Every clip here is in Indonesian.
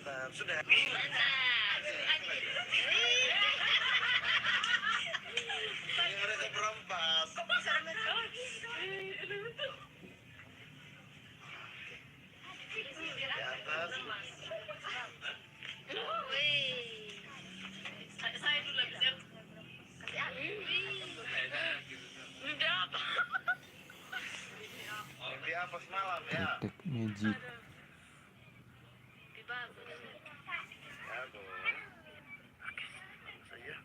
mantap. Sudah. Ini mereka berempat. Di atas. Saya dulu bisa. Mimpi apa semalam ya? Tek magic. Ya dong. Saja.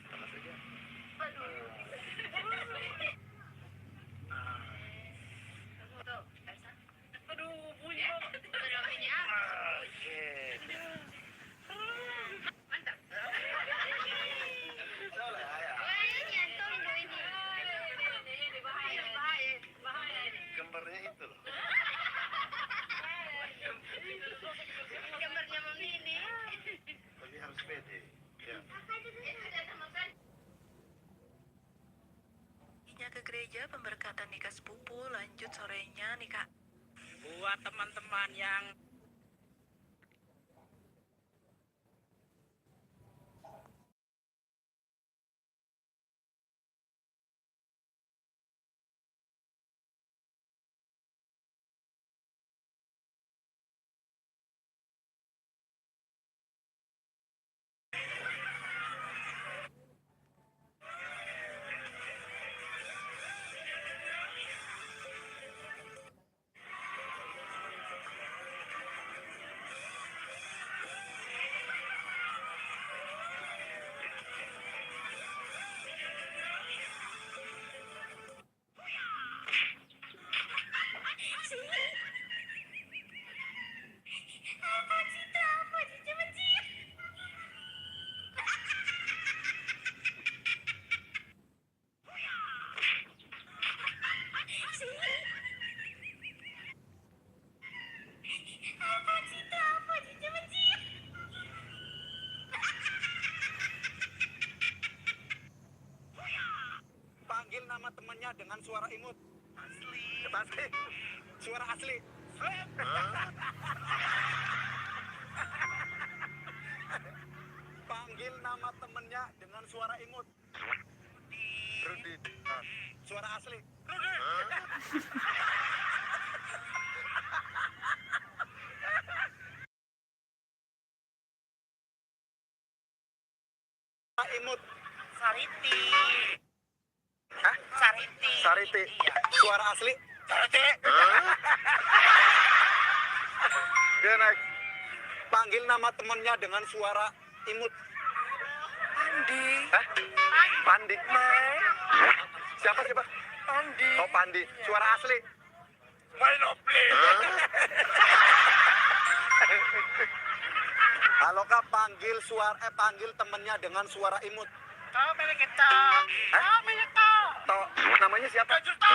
Panas saja. Aduh, bunyi banget. Oke. Mantap. Boleh ya. Bahaya. Gambarnya itu loh. Gambarnya Mami ini. Tapi harus pede. Ya. Ke gereja pemberkatan nikah sepupu, lanjut sorenya nikah. Buat teman-teman yang panggil nama temannya dengan suara imut. Asli. Asli. Suara asli. Panggil nama temannya dengan suara imut. Rudi. Suara asli. Imut. Sariti. Hah? Sariti. Sariti. Iya. Suara asli. Sariti. Dia naik. Panggil nama temannya dengan suara imut. Pandi. Hah? Pandi. Siapa? Pandi. Oh, Pandi. Suara asli. Manopli. Halo Kak, panggil temennya dengan suara imut. Kau milik kita. Hah? Kau milik kau. Toh, namanya siapa? Juta.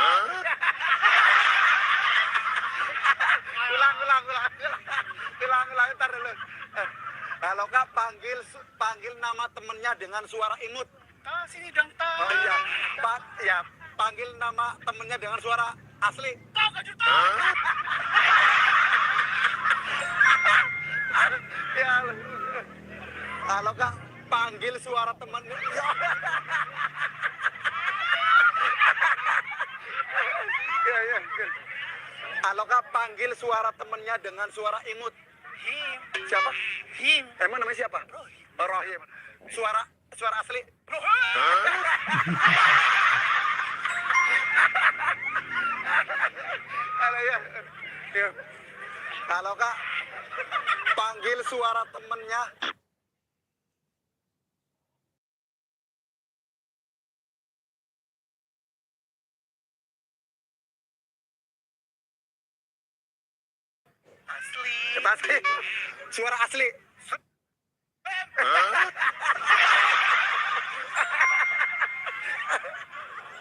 Ulang, ntar dulu. Halo Kak, panggil nama temennya dengan suara imut. Kau sini dong kau. Oh iya, panggil nama temennya dengan suara asli. Kau ke juta. Ya, halo Kak, panggil suara temennya. Ya. Halo Kak, panggil suara temennya dengan suara imut. Him. Siapa? Him. Emang namanya siapa? Rohim. Suara asli. Halo ya. Halo Kak, panggil suara temennya. Asli. Asli. Suara asli.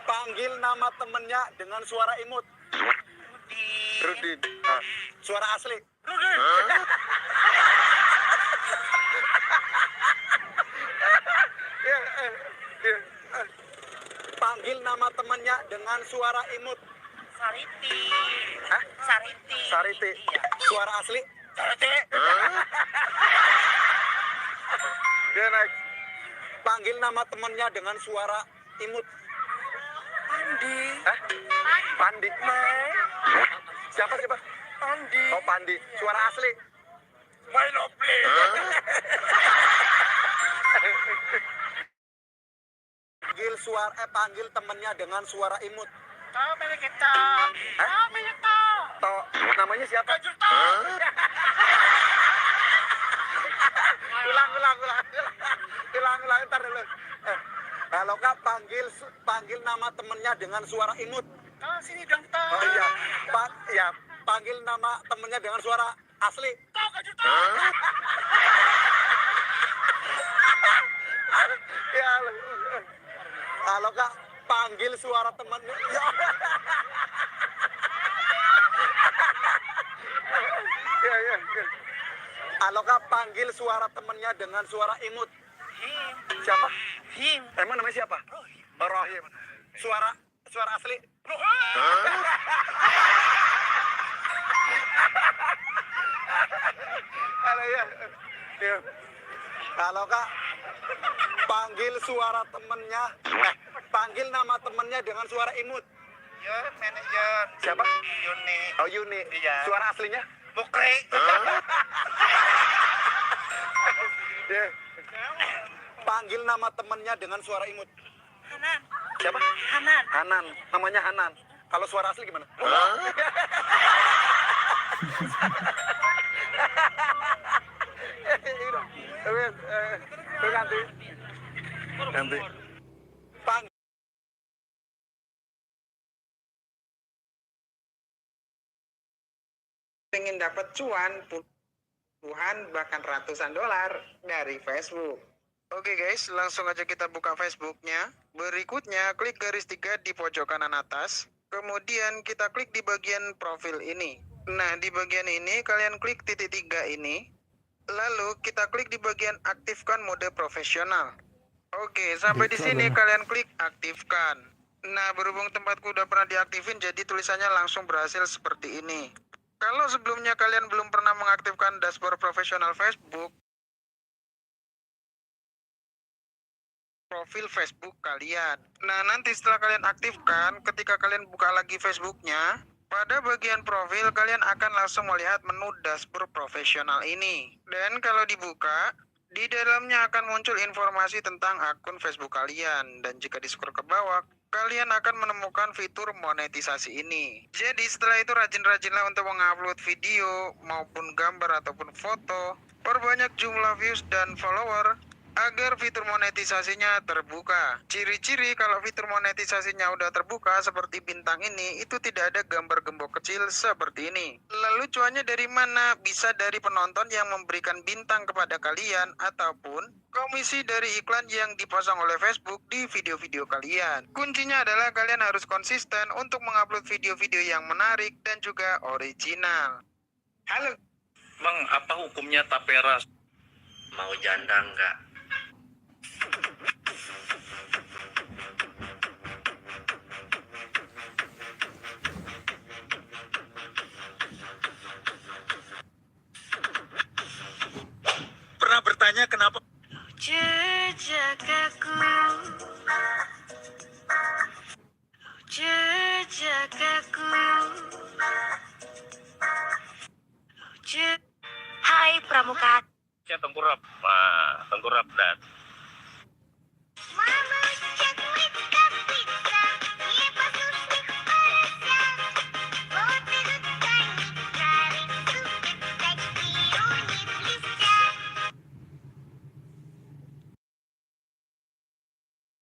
Panggil nama temennya dengan suara imut. Rudi. Suara asli. Rudi. Panggil nama temannya dengan suara imut. Sariti. Hah? Sariti. Sariti. Iya. Suara asli? Sariti. Dia naik. Panggil nama temennya dengan suara imut. Pandi. Hah? Pandi. Siapa? Pandi. Oh, Pandi. Suara asli. My lovely. Panggil temennya dengan suara imut. Tahu banyak kita. Tahu banyak tahu. Namanya siapa? Kajur tahu. Ulang, ntar dulu. Kalau Kak panggil nama temennya dengan suara imut. Tahu sini dong tahu. Oh iya, panggil nama temennya dengan suara asli. Tahu kajur tahu. Ya, kalau Kak panggil suara temennya. Ya. Kalau Kak panggil suara temennya dengan suara imut. Him. Siapa? Him. Emang namanya siapa? Rohim. Suara asli. Ya. Kalau Kak panggil suara temennya, panggil nama temennya dengan suara imut. Ya, manajer. Siapa? Yuni. Oh, Yuni. Iya. Suara aslinya? Bukri. Ya. Panggil nama temennya dengan suara imut. Hanan. Siapa? Hanan. Hanan. Namanya Hanan. Kalau suara asli gimana? Ganti. Pengen dapat cuan puluhan bahkan ratusan dolar dari Facebook. Oke guys, langsung aja kita buka Facebooknya. Berikutnya klik garis 3 di pojok kanan atas. Kemudian kita klik di bagian profil ini. Nah, di bagian ini kalian klik titik 3 ini. Lalu kita klik di bagian aktifkan mode profesional. Oke, sampai di sini kalian klik aktifkan. Nah, berhubung tempatku udah pernah diaktifin, jadi tulisannya langsung berhasil seperti ini. Kalau sebelumnya kalian belum pernah mengaktifkan dashboard profesional Facebook, profil Facebook kalian. Nah, nanti setelah kalian aktifkan, ketika kalian buka lagi Facebooknya, pada bagian profil kalian akan langsung melihat menu dashboard profesional ini. Dan kalau dibuka, di dalamnya akan muncul informasi tentang akun Facebook kalian. Dan jika di-scroll ke bawah, kalian akan menemukan fitur monetisasi ini. Jadi setelah itu rajin-rajinlah untuk mengupload video maupun gambar ataupun foto, perbanyak jumlah views dan follower agar fitur monetisasinya terbuka. Ciri-ciri kalau fitur monetisasinya udah terbuka seperti bintang ini, itu tidak ada gambar gembok kecil seperti ini. Lalu cuannya dari mana? Bisa dari penonton yang memberikan bintang kepada kalian ataupun komisi dari iklan yang dipasang oleh Facebook di video-video kalian. Kuncinya adalah kalian harus konsisten untuk mengupload video-video yang menarik dan juga original. Halo. Bang, apa hukumnya tapera? Mau janda enggak? Pernah bertanya kenapa? Jejak aku, jejak aku, Hai Pramuka. Tengkurap, tengkurap dan